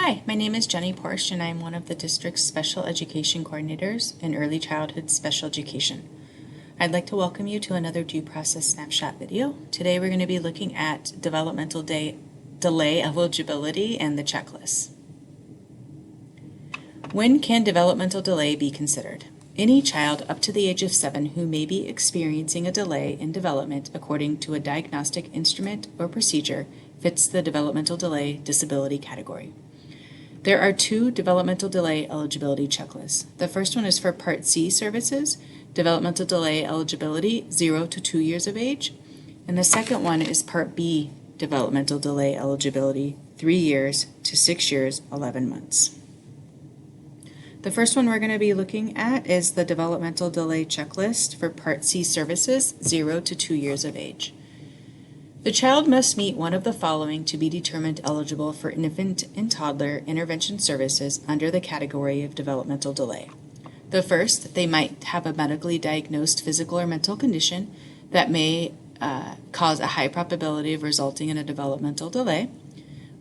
Hi, my name is Jenny Porsche and I'm one of the district's special education coordinators in early childhood special education. I'd like to welcome you to another due process snapshot video. Today we're going to be looking at developmental delay eligibility and the checklist. When can developmental delay be considered? Any child up to the age of 7 who may be experiencing a delay in development according to a diagnostic instrument or procedure fits the developmental delay disability category. There are two developmental delay eligibility checklists. The first one is for Part C services, developmental delay eligibility 0 to 2 years of age. And the second one is Part B developmental delay eligibility 3 years to 6 years, 11 months. The first one we're going to be looking at is the developmental delay checklist for Part C services 0 to 2 years of age. The child must meet one of the following to be determined eligible for infant and toddler intervention services under the category of developmental delay. The first, they might have a medically diagnosed physical or mental condition that may cause a high probability of resulting in a developmental delay,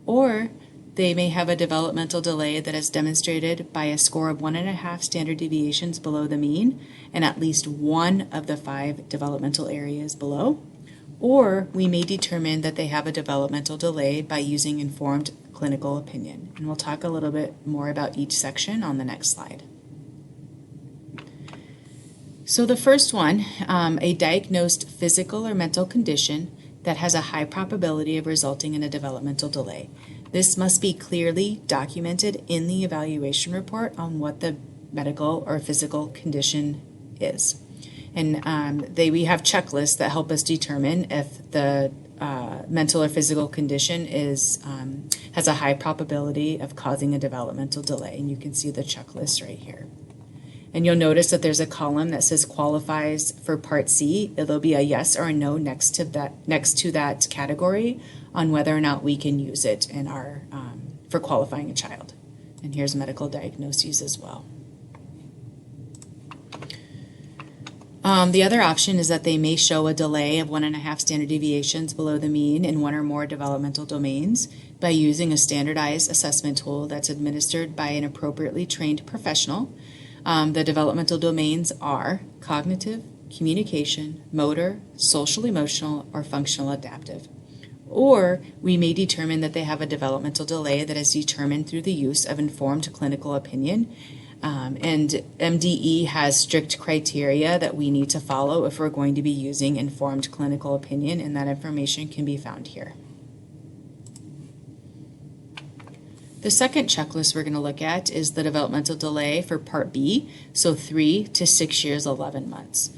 or they may have a developmental delay that is demonstrated by a score of 1.5 standard deviations below the mean and at least one of the 5 developmental areas below. Or we may determine that they have a developmental delay by using informed clinical opinion. And we'll talk a little bit more about each section on the next slide. So the first one, a diagnosed physical or mental condition that has a high probability of resulting in a developmental delay. This must be clearly documented in the evaluation report on what the medical or physical condition is. And we have checklists that help us determine if the mental or physical condition has a high probability of causing a developmental delay. And you can see the checklist right here. And you'll notice that there's a column that says qualifies for Part C. It'll be a yes or a no next to that category on whether or not we can use it in our for qualifying a child. And here's medical diagnoses as well. The other option is that they may show a delay of 1.5 standard deviations below the mean in one or more developmental domains by using a standardized assessment tool that's administered by an appropriately trained professional. The developmental domains are cognitive, communication, motor, social emotional, or functional adaptive. Or we may determine that they have a developmental delay that is determined through the use of informed clinical opinion. And MDE has strict criteria that we need to follow if we're going to be using informed clinical opinion, and that information can be found here. The second checklist we're going to look at is the developmental delay for Part B, so 3 to 6 years, 11 months.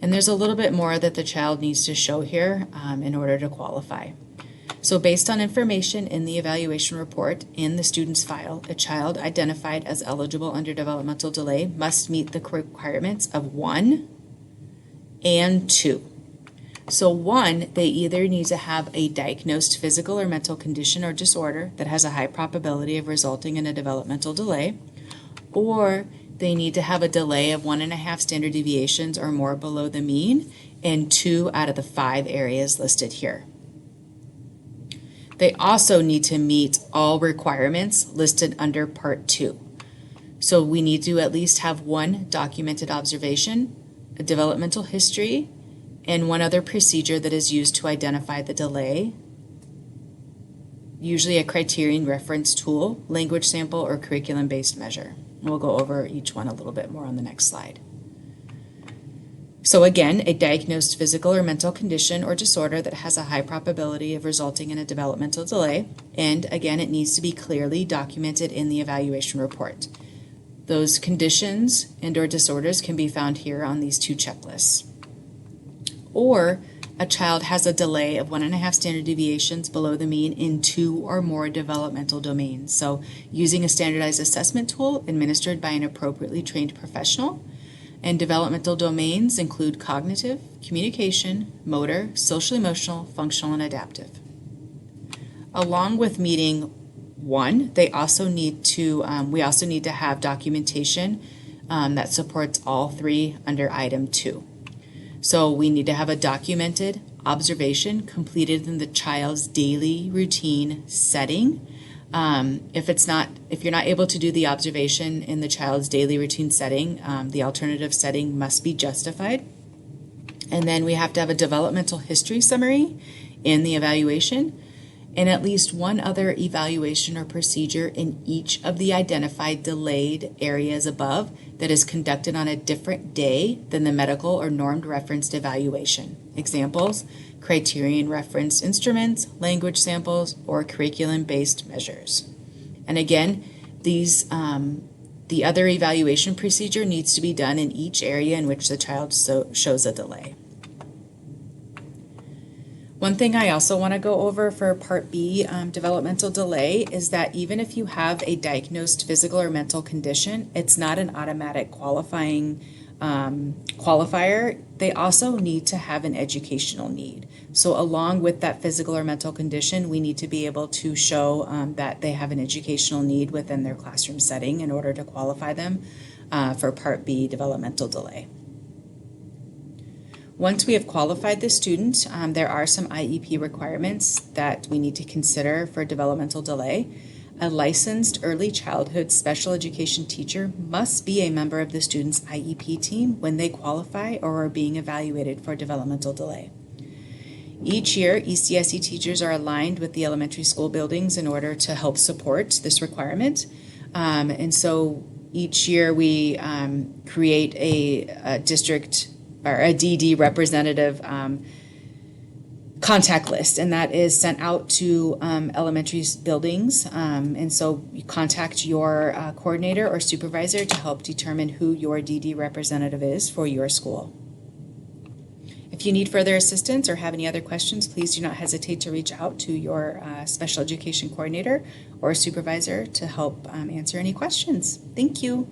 And there's a little bit more that the child needs to show here in order to qualify. So based on information in the evaluation report in the student's file, a child identified as eligible under developmental delay must meet the requirements of 1 and 2. So 1, they either need to have a diagnosed physical or mental condition or disorder that has a high probability of resulting in a developmental delay, or they need to have a delay of 1.5 standard deviations or more below the mean in 2 out of the 5 areas listed here. They also need to meet all requirements listed under Part 2. So we need to at least have 1 documented observation, a developmental history, and 1 other procedure that is used to identify the delay, usually a criterion reference tool, language sample, or curriculum-based measure. We'll go over each one a little bit more on the next slide. So again, a diagnosed physical or mental condition or disorder that has a high probability of resulting in a developmental delay, and again, it needs to be clearly documented in the evaluation report. Those conditions and or disorders can be found here on these 2 checklists. Or a child has a delay of 1.5 standard deviations below the mean in 2 or more developmental domains. So using a standardized assessment tool administered by an appropriately trained professional. And developmental domains include cognitive, communication, motor, social emotional, functional, and adaptive. Along with meeting 1, we also need to have documentation that supports all 3 under item 2. So we need to have a documented observation completed in the child's daily routine setting If you're not able to do the observation in the child's daily routine setting, the alternative setting must be justified. And then we have to have a developmental history summary in the evaluation, and at least one other evaluation or procedure in each of the identified delayed areas above that is conducted on a different day than the medical or normed referenced evaluation. Examples: criterion referenced instruments, language samples, or curriculum-based measures. And again, the other evaluation procedure needs to be done in each area in which the child shows a delay. One thing I also want to go over for Part B, developmental delay, is that even if you have a diagnosed physical or mental condition, it's not an automatic qualifier. They also need to have an educational need. So along with that physical or mental condition, we need to be able to show that they have an educational need within their classroom setting in order to qualify them for Part B, developmental delay. Once we have qualified the student, there are some IEP requirements that we need to consider for developmental delay. A licensed early childhood special education teacher must be a member of the student's IEP team when they qualify or are being evaluated for developmental delay. Each year, ECSE teachers are aligned with the elementary school buildings in order to help support this requirement. And so each year we create a district or a DD representative contact list, and that is sent out to elementary buildings. And so you contact your coordinator or supervisor to help determine who your DD representative is for your school. If you need further assistance or have any other questions, please do not hesitate to reach out to your special education coordinator or supervisor to help answer any questions. Thank you.